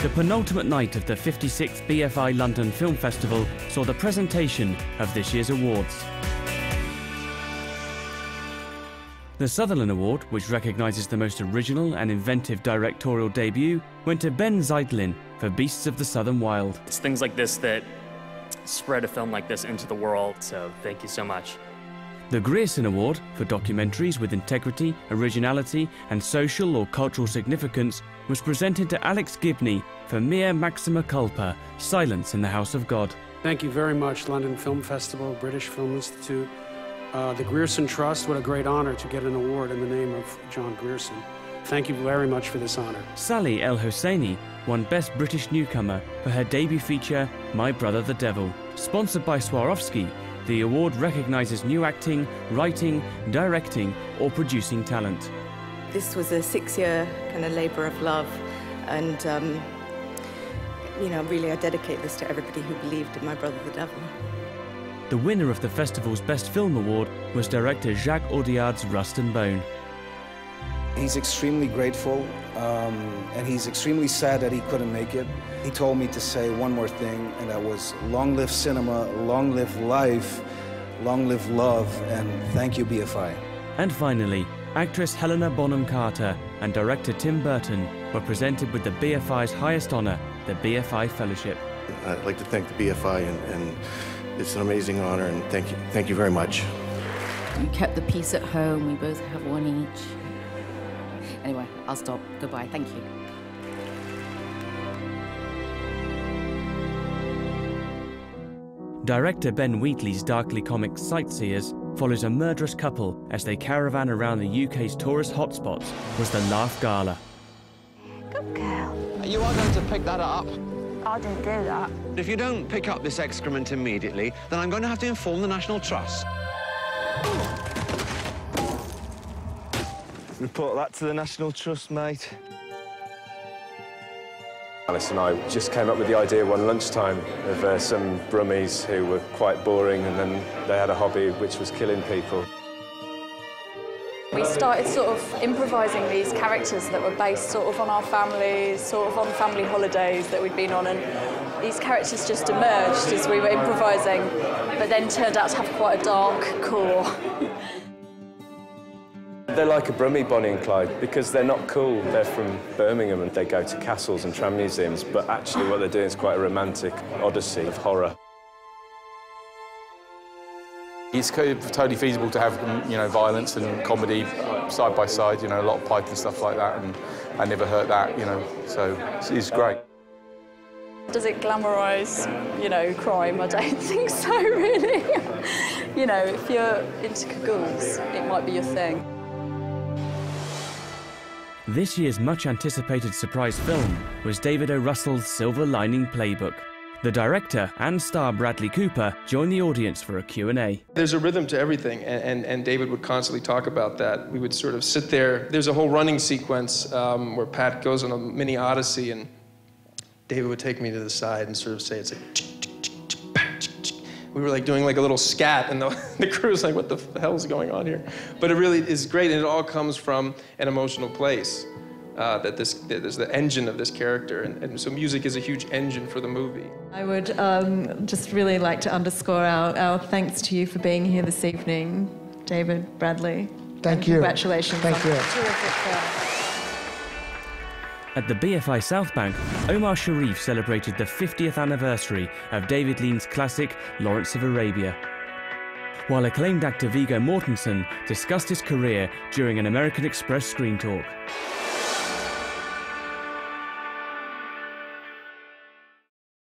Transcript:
The penultimate night of the 56th BFI London Film Festival saw the presentation of this year's awards. The Sutherland Award, which recognises the most original and inventive directorial debut, went to Ben Zeitlin for Beasts of the Southern Wild. It's things like this that spread a film like this into the world, so thank you so much. The Grierson Award for documentaries with integrity, originality and social or cultural significance was presented to Alex Gibney for Mea Maxima Culpa, Silence in the House of God. Thank you very much, London Film Festival, British Film Institute, the Grierson Trust. What a great honor to get an award in the name of John Grierson. Thank you very much for this honor. Sally El Hosseini won Best British Newcomer for her debut feature, My Brother the Devil. Sponsored by Swarovski, the award recognises new acting, writing, directing or producing talent. This was a 6-year kind of labour of love, and really I dedicate this to everybody who believed in My Brother the Devil. The winner of the festival's Best Film Award was director Jacques Audiard's Rust and Bone. He's extremely grateful, and he's extremely sad that he couldn't make it. He told me to say one more thing, and that was, long live cinema, long live life, long live love, and thank you, BFI. And finally, actress Helena Bonham Carter and director Tim Burton were presented with the BFI's highest honour, the BFI Fellowship. I'd like to thank the BFI, and it's an amazing honour, and thank you very much. You kept the peace at home, we both have one each. Anyway, I'll stop. Goodbye, thank you. Director Ben Wheatley's darkly comic Sightseers follows a murderous couple as they caravan around the UK's tourist hotspots was the Laugh Gala. Good girl. You are going to pick that up. I didn't do that. If you don't pick up this excrement immediately, then I'm going to have to inform the National Trust. Report that to the National Trust, mate. Alice and I just came up with the idea one lunchtime of some Brummies who were quite boring, and then they had a hobby which was killing people. We started sort of improvising these characters that were based sort of on our families, sort of on family holidays that we'd been on, and these characters just emerged as we were improvising, but then turned out to have quite a dark core. They're like a Brummie, Bonnie and Clyde, because they're not cool. They're from Birmingham and they go to castles and tram museums, but actually what they're doing is quite a romantic odyssey of horror. It's totally feasible to have, violence and comedy side by side, a lot of pipe and stuff like that, and I never heard that, so it's great. Does it glamorise, crime? I don't think so, really. If you're into cagoules, it might be your thing. This year's much-anticipated surprise film was David O. Russell's Silver Lining Playbook. The director and star Bradley Cooper joined the audience for a Q&A. There's a rhythm to everything, and David would constantly talk about that. We would sort of sit there. There's a whole running sequence where Pat goes on a mini odyssey, and David would take me to the side and sort of say, it's like, we were like doing like a little scat, and the crew was like, what the hell is going on here? But it really is great, and it all comes from an emotional place. That there's the engine of this character, and so music is a huge engine for the movie. I would just really like to underscore our thanks to you for being here this evening, David, Bradley. Thank you. Congratulations. Thank you. Terrific film. At the BFI South Bank, Omar Sharif celebrated the 50th anniversary of David Lean's classic Lawrence of Arabia, while acclaimed actor Viggo Mortensen discussed his career during an American Express screen talk.